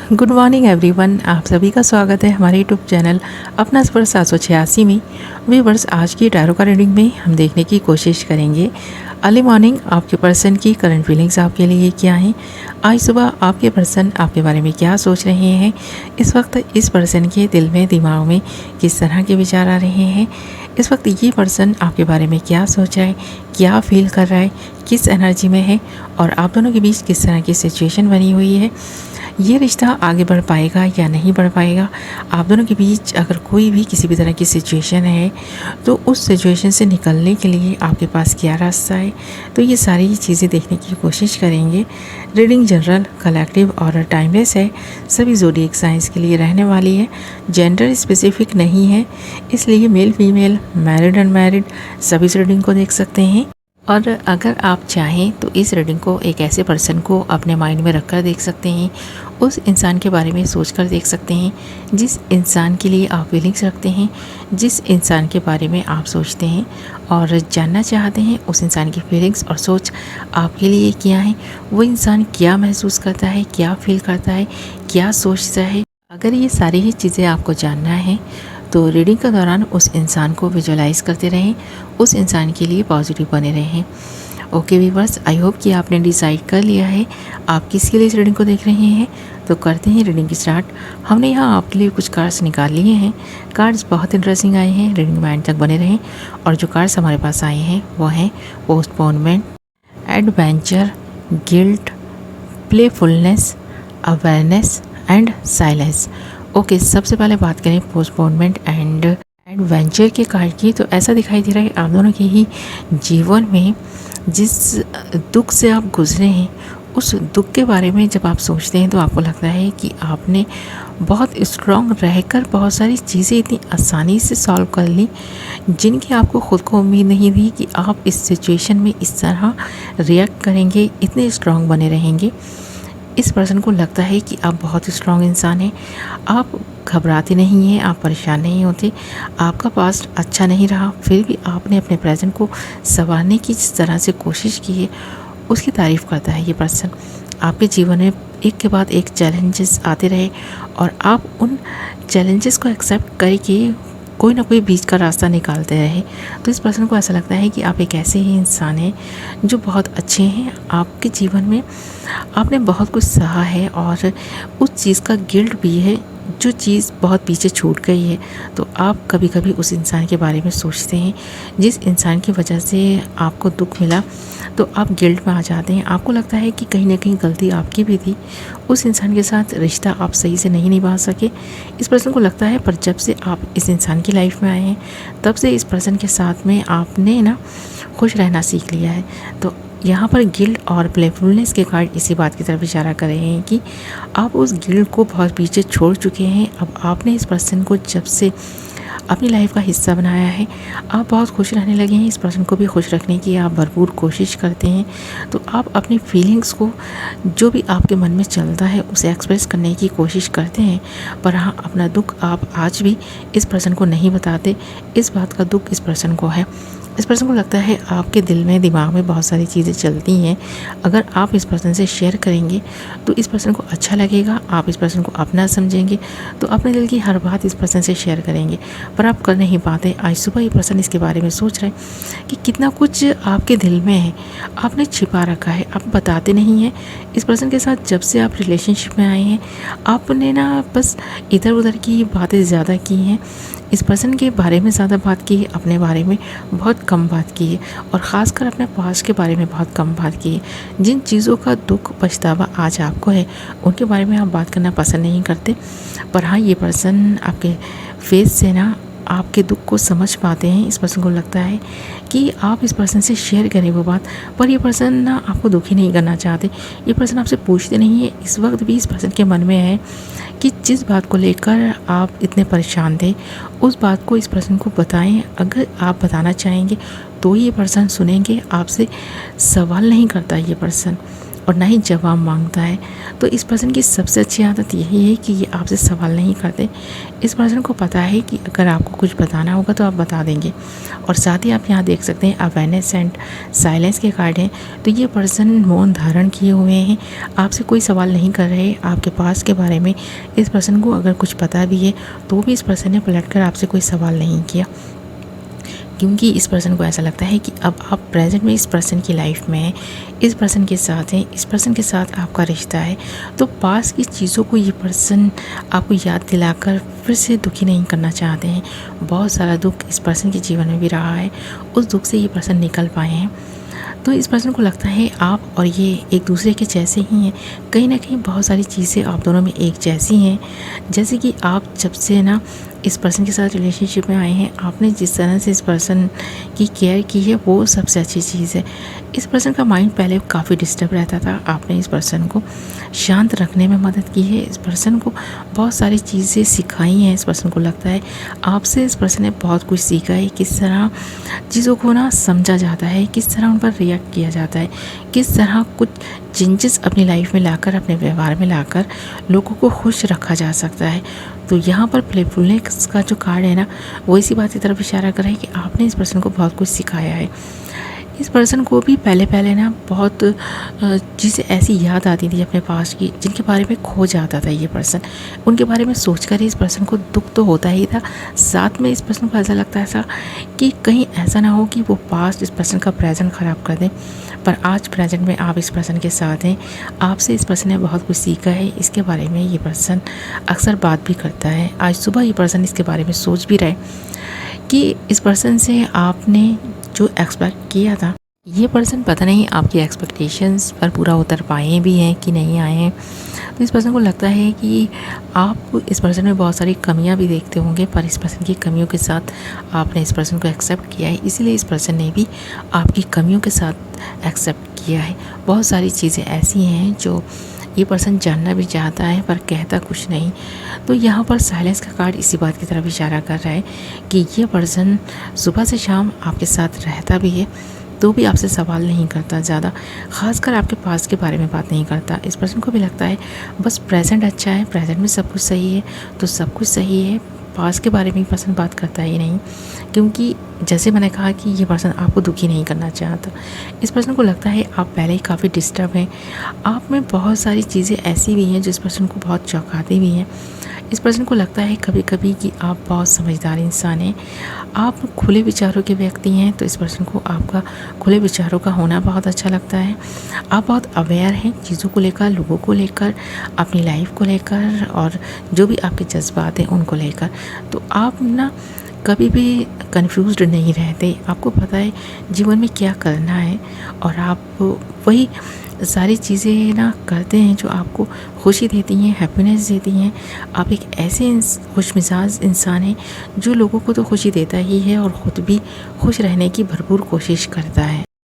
Good morning everyone. आप सभी का स्वागत है हमारे यूट्यूब चैनल अपना स्वर 786 में। व्यूअर्स, आज की टैरो का रीडिंग में हम देखने की कोशिश करेंगे अर्ली मॉर्निंग आपके पर्सन की करंट फीलिंग्स आपके लिए क्या हैं। आज सुबह आपके पर्सन आपके बारे में क्या सोच रहे हैं, इस वक्त इस पर्सन के दिल में दिमाग में किस तरह के विचार आ रहे हैं, इस वक्त ये पर्सन आपके बारे में क्या सोच रहा है, क्या फील कर रहा है, किस एनर्जी में है और आप दोनों के बीच किस तरह की सिचुएशन बनी हुई है। ये रिश्ता आगे बढ़ पाएगा या नहीं बढ़ पाएगा। आप दोनों के बीच अगर कोई भी किसी भी तरह की सिचुएशन है तो उस सिचुएशन से निकलने के लिए आपके पास क्या रास्ता है, तो ये सारी चीज़ें देखने की कोशिश करेंगे। रीडिंग जनरल, कलेक्टिव और टाइमलेस है, सभी ज़ोडिएक साइंस के लिए रहने वाली है, जेंडर स्पेसिफिक नहीं है, इसलिए मेल फीमेल, मैरिड अनमैरिड सभी इस रीडिंग को देख सकते हैं। और अगर आप चाहें तो इस रीडिंग को एक ऐसे पर्सन को अपने माइंड में रखकर देख सकते हैं, उस इंसान के बारे में सोचकर देख सकते हैं जिस इंसान के लिए आप फीलिंग्स रखते हैं, जिस इंसान के बारे में आप सोचते हैं और जानना चाहते हैं उस इंसान की फीलिंग्स और सोच आपके लिए क्या है, वो इंसान क्या महसूस करता है, क्या फील करता है, क्या सोचता है। अगर ये सारी ही चीज़ें आपको जानना है तो रीडिंग के दौरान उस इंसान को विजुअलाइज करते रहें, उस इंसान के लिए पॉजिटिव बने रहें। ओके व्यूअर्स, आई होप कि आपने डिसाइड कर लिया है आप किसके लिए इस रीडिंग को देख रहे हैं। तो करते हैं रीडिंग की स्टार्ट। हमने यहाँ आपके लिए कुछ कार्ड्स निकाल लिए हैं। कार्ड्स बहुत इंटरेस्टिंग आए हैं, रीडिंग में एंड तक बने रहें। और जो कार्ड्स हमारे पास आए हैं वो हैं postponement, adventure, guilt, playfulness, awareness and silence. Okay, सबसे पहले बात करें पोस्टपोनमेंट एंड एडवेंचर के कार्ड की, तो ऐसा दिखाई दे रहा है आप दोनों के ही जीवन में जिस दुख से आप गुजरे हैं उस दुख के बारे में जब आप सोचते हैं तो आपको लगता है कि आपने बहुत स्ट्रांग रहकर बहुत सारी चीज़ें इतनी आसानी से सॉल्व कर ली जिनकी आपको ख़ुद को उम्मीद नहीं थी कि आप इस सिचुएशन में इस तरह रिएक्ट करेंगे, इतने स्ट्रांग बने रहेंगे। इस पर्सन को लगता है कि आप बहुत स्ट्रांग इंसान हैं, आप घबराते नहीं हैं, आप परेशान नहीं होते, आपका पास्ट अच्छा नहीं रहा फिर भी आपने अपने प्रेजेंट को संवारने की जिस तरह से कोशिश की है उसकी तारीफ़ करता है ये पर्सन। आपके जीवन में एक के बाद एक चैलेंजेस आते रहे और आप उन चैलेंजेस को एक्सेप्ट करके कोई ना कोई बीच का रास्ता निकालते रहे। तो इस पर्सन को ऐसा लगता है कि आप एक ऐसे ही इंसान हैं जो बहुत अच्छे हैं, आपके जीवन में आपने बहुत कुछ सहा है और उस चीज़ का गिल्ट भी है, जो चीज़ बहुत पीछे छूट गई है। तो आप कभी कभी उस इंसान के बारे में सोचते हैं जिस इंसान की वजह से आपको दुख मिला, तो आप गिल्ट में आ जाते हैं। आपको लगता है कि कहीं ना कहीं गलती आपकी भी थी, उस इंसान के साथ रिश्ता आप सही से नहीं निभा सके। इस पर्सन को लगता है पर जब से आप इस इंसान की लाइफ में आए हैं तब से इस पर्सन के साथ में आपने ना खुश रहना सीख लिया है। तो यहाँ पर गिल्ट और प्लेफुलनेस के कार्ड इसी बात की तरफ इशारा कर रहे हैं कि आप उस गिल्ट को बहुत पीछे छोड़ चुके हैं। अब आपने इस पर्सन को जब से अपनी लाइफ का हिस्सा बनाया है आप बहुत खुश रहने लगे हैं। इस पर्सन को भी खुश रखने की आप भरपूर कोशिश करते हैं। तो आप अपनी फीलिंग्स को, जो भी आपके मन में चलता है उसे एक्सप्रेस करने की कोशिश करते हैं, पर हाँ, अपना दुख आप आज भी इस पर्सन को नहीं बताते। इस बात का दुख इस पर्सन को है। इस पर्सन को लगता है आपके दिल में दिमाग में बहुत सारी चीज़ें चलती हैं, अगर आप इस पर्सन से शेयर करेंगे तो इस पर्सन को अच्छा लगेगा, आप इस पर्सन को अपना समझेंगे तो अपने दिल की हर बात इस पर्सन से शेयर करेंगे, पर आप कर नहीं पाते। आज सुबह ये पर्सन इसके बारे में सोच रहे हैं कि कितना कुछ आपके दिल में है, आपने छिपा रखा है, आप बताते नहीं हैं। इस पर्सन के साथ जब से आप रिलेशनशिप में आए हैं आपने ना बस इधर उधर की बातें ज़्यादा की हैं, इस पर्सन के बारे में ज़्यादा बात की है, अपने बारे में बहुत कम बात की है और ख़ासकर अपने पास्ट के बारे में बहुत कम बात की है। जिन चीज़ों का दुख पछतावा आज आपको है उनके बारे में आप बात करना पसंद नहीं करते, पर हाँ, ये पर्सन आपके फेस से ना आपके दुख को समझ पाते हैं। इस पर्सन को लगता है कि आप इस पर्सन से शेयर करें वो बात, पर ये पर्सन ना आपको दुखी नहीं करना चाहते। ये पर्सन आपसे पूछते नहीं है। इस वक्त भी इस पर्सन के मन में है कि जिस बात को लेकर आप इतने परेशान थे उस बात को इस पर्सन को बताएं। अगर आप बताना चाहेंगे तो ये पर्सन सुनेंगे, आपसे सवाल नहीं करता ये पर्सन। और ना ही जवाब मांगता है। तो इस पर्सन की सबसे अच्छी आदत यही है कि ये आपसे सवाल नहीं करते। इस पर्सन को पता है कि अगर आपको कुछ बताना होगा तो आप बता देंगे। और साथ ही आप यहाँ देख सकते हैं अवेयरनेस एंड साइलेंस के कार्ड हैं। तो ये पर्सन मौन धारण किए हुए हैं, आपसे कोई सवाल नहीं कर रहे। आपके पास के बारे में इस पर्सन को अगर कुछ पता भी है तो भी इस पर्सन ने पलटकर आपसे कोई सवाल नहीं किया, क्योंकि इस पर्सन को ऐसा लगता है कि अब आप प्रेजेंट में इस पर्सन की लाइफ में हैं, इस पर्सन के साथ हैं, इस पर्सन के साथ आपका रिश्ता है। तो पास की चीज़ों को ये पर्सन आपको याद दिलाकर फिर से दुखी नहीं करना चाहते हैं। बहुत सारा दुख इस पर्सन के जीवन में भी रहा है, उस दुख से ये पर्सन निकल पाए हैं। तो इस पर्सन को लगता है आप और ये एक दूसरे के जैसे ही हैं। कहीं ना कहीं बहुत सारी चीज़ें आप दोनों में एक जैसी हैं। जैसे कि आप जब से ना इस पर्सन के साथ रिलेशनशिप में आए हैं, आपने जिस तरह से इस पर्सन की केयर की है वो सबसे अच्छी चीज़ है। इस पर्सन का माइंड पहले काफ़ी डिस्टर्ब रहता था, आपने इस पर्सन को शांत रखने में मदद की है। इस पर्सन को बहुत सारी चीज़ें सिखाई हैं। इस पर्सन को लगता है आपसे इस पर्सन ने बहुत कुछ सीखा है, किस तरह चीज़ों को ना समझा जाता है, किस तरह उन पर रिएक्ट किया जाता है, किस तरह कुछ चेंजेस अपनी लाइफ में लाकर, अपने व्यवहार में लाकर लोगों को खुश रखा जा सकता है। तो यहाँ पर प्लेफुलनेस का जो कार्ड है ना, वो इसी बात की तरफ इशारा कर रहा है कि आपने इस पर्सन को बहुत कुछ सिखाया है। इस पर्सन को भी पहले पहले ना बहुत चीज़ें ऐसी याद आती थी अपने पास की, जिनके बारे में खो जाता था ये पर्सन। उनके बारे में सोचकर ही इस पर्सन को दुख तो होता ही था, साथ में इस पर्सन को ऐसा लगता था कि कहीं ऐसा ना हो कि वो पास्ट इस पर्सन का प्रेजेंट ख़राब कर दें। पर आज प्रेजेंट में आप इस पर्सन के साथ हैं, आपसे इस पर्सन ने बहुत कुछ सीखा है। इसके बारे में ये पर्सन अक्सर बात भी करता है। आज सुबह ये पर्सन इसके बारे में सोच भी रहे कि इस पर्सन से आपने जो एक्सपेक्ट किया था, ये पर्सन पता नहीं आपकी एक्सपेक्टेशंस पर पूरा उतर पाए भी हैं कि नहीं आए हैं। तो इस पर्सन को लगता है कि आप इस पर्सन में बहुत सारी कमियां भी देखते होंगे, पर इस पर्सन की कमियों के साथ आपने इस पर्सन को एक्सेप्ट किया है, इसीलिए इस पर्सन ने भी आपकी कमियों के साथ एक्सेप्ट किया है। बहुत सारी चीज़ें ऐसी हैं जो ये पर्सन जानना भी चाहता है पर कहता कुछ नहीं। तो यहाँ पर साइलेंस का कार्ड इसी बात की तरफ इशारा कर रहा है कि ये पर्सन सुबह से शाम आपके साथ रहता भी है तो भी आपसे सवाल नहीं करता ज़्यादा, ख़ासकर आपके पास के बारे में बात नहीं करता। इस पर्सन को भी लगता है बस प्रेजेंट अच्छा है, प्रेजेंट में सब कुछ सही है तो सब कुछ सही है। पास के बारे में पर्सन बात करता ही नहीं, क्योंकि जैसे मैंने कहा कि ये पर्सन आपको दुखी नहीं करना चाहता। इस पर्सन को लगता है आप पहले ही काफ़ी डिस्टर्ब हैं, आप में बहुत सारी चीज़ें ऐसी भी हैं जो इस पर्सन को बहुत चौंकाती भी हैं। इस पर्सन को लगता है कभी कभी कि आप बहुत समझदार इंसान हैं, आप खुले विचारों के व्यक्ति हैं। तो इस पर्सन को आपका खुले विचारों का होना बहुत अच्छा लगता है। आप बहुत अवेयर हैं चीज़ों को लेकर, लोगों को लेकर, अपनी लाइफ को लेकर और जो भी आपके जज्बात हैं उनको लेकर। तो आप ना कभी भी कंफ्यूज्ड नहीं रहते, आपको पता है जीवन में क्या करना है और आप वही सारी चीज़ें ना करते हैं जो आपको खुशी देती हैं, हैप्पीनेस देती हैं। आप एक ऐसे खुशमिजाज इंसान हैं जो लोगों को तो खुशी देता ही है और ख़ुद भी खुश रहने की भरपूर कोशिश करता है।